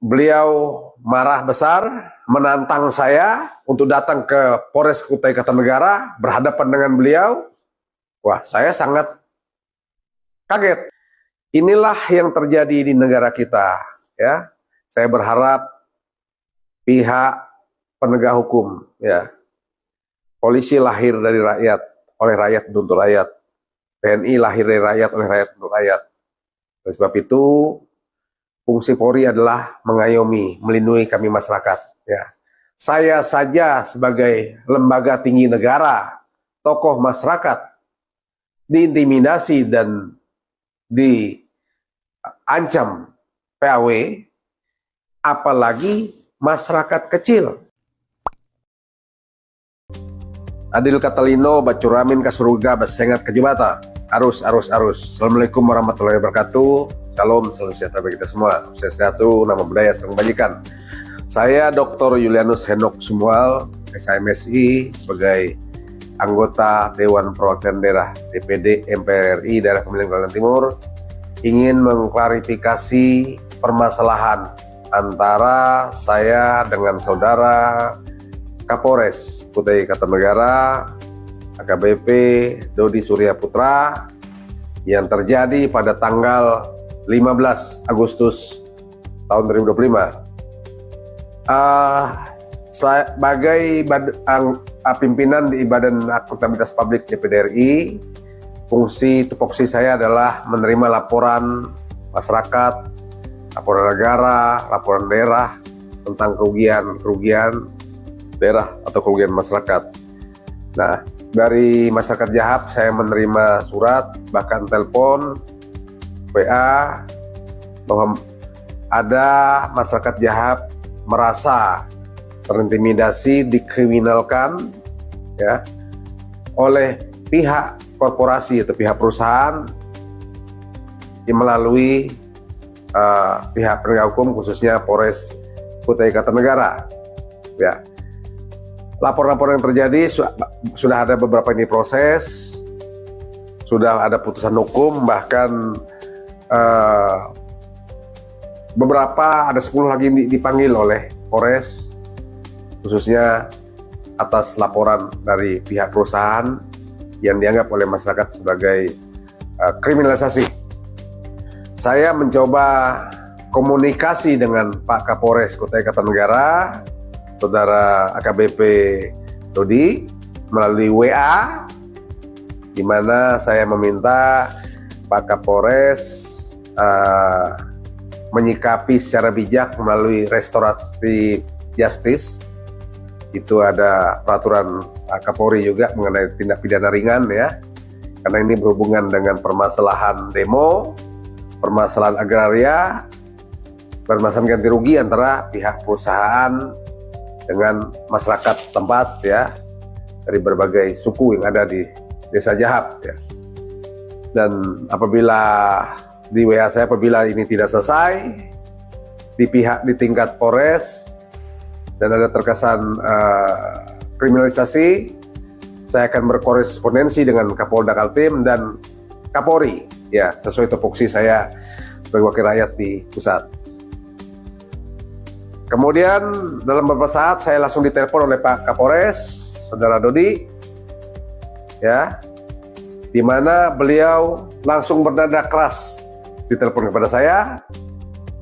beliau marah besar, menantang saya untuk datang ke Polres Kutai Kartanegara berhadapan dengan beliau. Wah, saya sangat kaget. Inilah yang terjadi di negara kita, ya. Saya berharap pihak penegak hukum, ya, polisi lahir dari rakyat, oleh rakyat untuk rakyat, TNI lahir dari rakyat, oleh rakyat untuk rakyat. Oleh sebab itu, fungsi Polri adalah mengayomi, melindungi kami masyarakat. Ya. Saya saja sebagai lembaga tinggi negara, tokoh masyarakat, diintimidasi dan diancam PAW, apalagi masyarakat kecil. Adil Catalino, Bacuramin Kasurga, Basengat Kejubata. Arus. Assalamualaikum warahmatullahi wabarakatuh. Shalom, salam sejahtera bagi kita semua. Sesuatu, nama budaya, salam kebajikan. Saya Dr. Julianus Henok Sumual, SMSI, sebagai anggota Dewan Perwakilan Daerah DPD MPR RI Daerah Pemilihan Kalimantan Timur, ingin mengklarifikasi permasalahan antara saya dengan saudara Kapolres Kutai Kartanegara, AKBP Dodi Surya Putra, yang terjadi pada tanggal 15 Agustus tahun 2025. Sebagai pimpinan di Badan Akuntabilitas Publik DPD RI, tupoksi saya adalah menerima laporan masyarakat, laporan negara, laporan daerah tentang kerugian daerah atau kerugian masyarakat. Nah, dari masyarakat Jahap saya menerima surat, bahkan telepon, WA, bahwa ada masyarakat Jahap merasa terintimidasi, dikriminalkan, ya, oleh pihak korporasi atau pihak perusahaan yang melalui pihak penegak hukum, khususnya Polres Kutai Kartanegara. Ya. Laporan-laporan yang terjadi sudah ada beberapa ini proses, sudah ada putusan hukum, bahkan beberapa ada 10 lagi dipanggil oleh Polres, khususnya atas laporan dari pihak perusahaan yang dianggap oleh masyarakat sebagai kriminalisasi. Saya mencoba komunikasi dengan Pak Kapolres Kutai Kartanegara, Saudara AKBP Dodi, melalui WA, di mana saya meminta Pak Kapolres menyikapi secara bijak melalui restoratif justice. Itu ada peraturan Kapolri juga mengenai tindak pidana ringan, ya, karena ini berhubungan dengan permasalahan demo, permasalahan agraria, permasalahan ganti rugi antara pihak perusahaan dengan masyarakat setempat, ya, dari berbagai suku yang ada di Desa Jahap, ya. Dan apabila di WA saya, apabila ini tidak selesai di tingkat Polres dan ada terkesan kriminalisasi, saya akan berkorespondensi dengan Kapolda Kaltim dan Kapolri, ya, sesuai tupoksi saya sebagai wakil rakyat di pusat. Kemudian dalam beberapa saat saya langsung ditelepon oleh Pak Kapolres, Saudara Dodi, ya, di mana beliau langsung bernada keras ditelepon kepada saya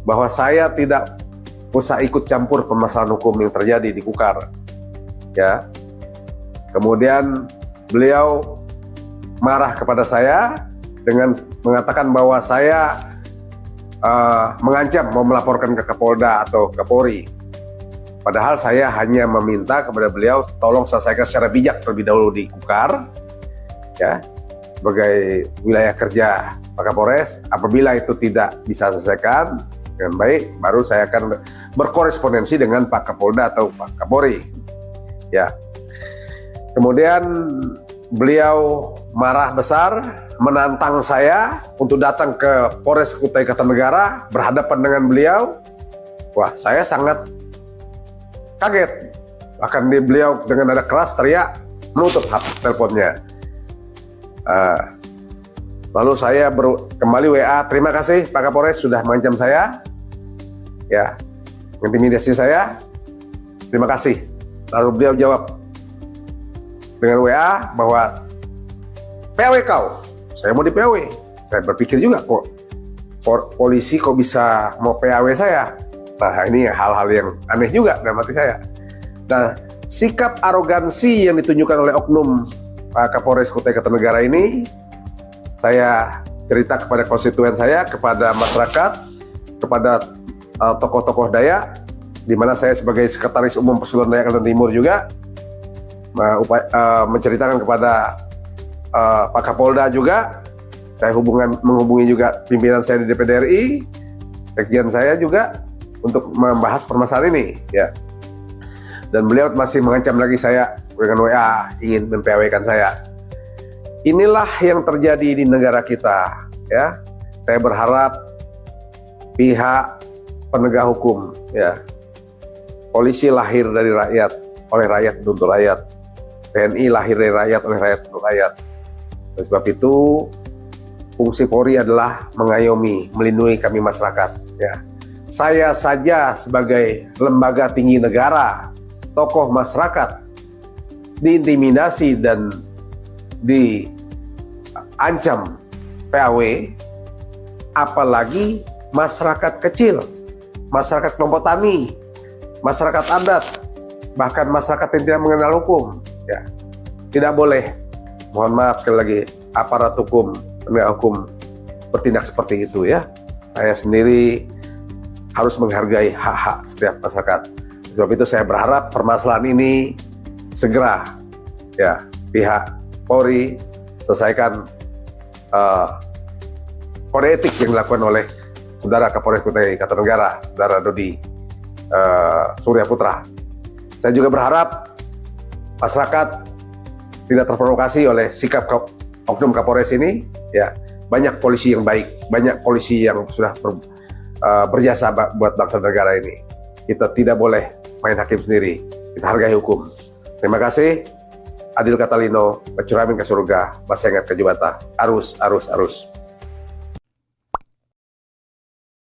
bahwa saya tidak usah ikut campur permasalahan hukum yang terjadi di Kukar, ya. Kemudian beliau marah kepada saya dengan mengatakan bahwa saya mengancam mau melaporkan ke Kapolda atau Kapolri. Padahal saya hanya meminta kepada beliau tolong selesaikan secara bijak terlebih dahulu di Kukar, ya, sebagai wilayah kerja Pak Kapolres. Apabila itu tidak bisa selesaikan dengan baik, baru saya akan berkorespondensi dengan Pak Kapolda atau Pak Kapolri, ya. Kemudian beliau marah besar, menantang saya untuk datang ke Polres Kutai Kartanegara berhadapan dengan beliau. Wah, saya sangat kaget. Bahkan beliau dengan nada keras teriak, menutup teleponnya. Lalu saya kembali WA, terima kasih Pak Kapolres sudah mengancam saya. Ya, intimidasi saya. Terima kasih. Lalu beliau jawab dengan WA bahwa PAW kau. Saya mau di PAW. Saya berpikir juga kok polisi kok bisa mau PAW saya. Nah, ini hal-hal yang aneh juga dalam hati saya. Nah, sikap arogansi yang ditunjukkan oleh oknum Pak Kapolres Kutai Kartanegara ini, saya cerita kepada konstituen saya, kepada masyarakat, kepada tokoh-tokoh Dayak, di mana saya sebagai Sekretaris Umum Persekutuan Dayak Kalimantan Timur juga menceritakan kepada Pak Kapolda juga. Saya menghubungi juga pimpinan saya di DPD RI, sekjen saya juga untuk membahas permasalahan ini, ya. Dan beliau masih mengancam lagi saya dengan WA ingin mem-PAW-kan saya. Inilah yang terjadi di negara kita, ya. Saya berharap pihak penegak hukum, ya. Polisi lahir dari rakyat, oleh rakyat untuk rakyat. TNI lahir dari rakyat, oleh rakyat untuk rakyat. Oleh sebab itu, fungsi Polri adalah mengayomi, melindungi kami masyarakat. Ya. Saya saja sebagai lembaga tinggi negara, tokoh masyarakat, diintimidasi dan diancam PAW, apalagi masyarakat kecil, masyarakat kelompok tani, masyarakat adat, bahkan masyarakat yang tidak mengenal hukum. Ya. Tidak boleh, mohon maaf sekali lagi, aparat hukum, penegak hukum bertindak seperti itu, ya. Saya sendiri harus menghargai hak-hak setiap masyarakat. Sebab itu saya berharap permasalahan ini segera, ya, pihak Polri selesaikan kode etik yang dilakukan oleh Saudara Kapolres Kutai Kartanegara, Saudara Dodi Surya Putra. Saya juga berharap masyarakat tidak terprovokasi oleh sikap oknum Kapolres ini, ya. Banyak polisi yang baik, banyak polisi yang sudah berjasa buat bangsa dan negara ini. Kita tidak boleh main hakim sendiri, kita hargai hukum. Terima kasih. Adil Katalino, Bacuramin ke surga, Basengat ke Jubata, arus, arus, arus.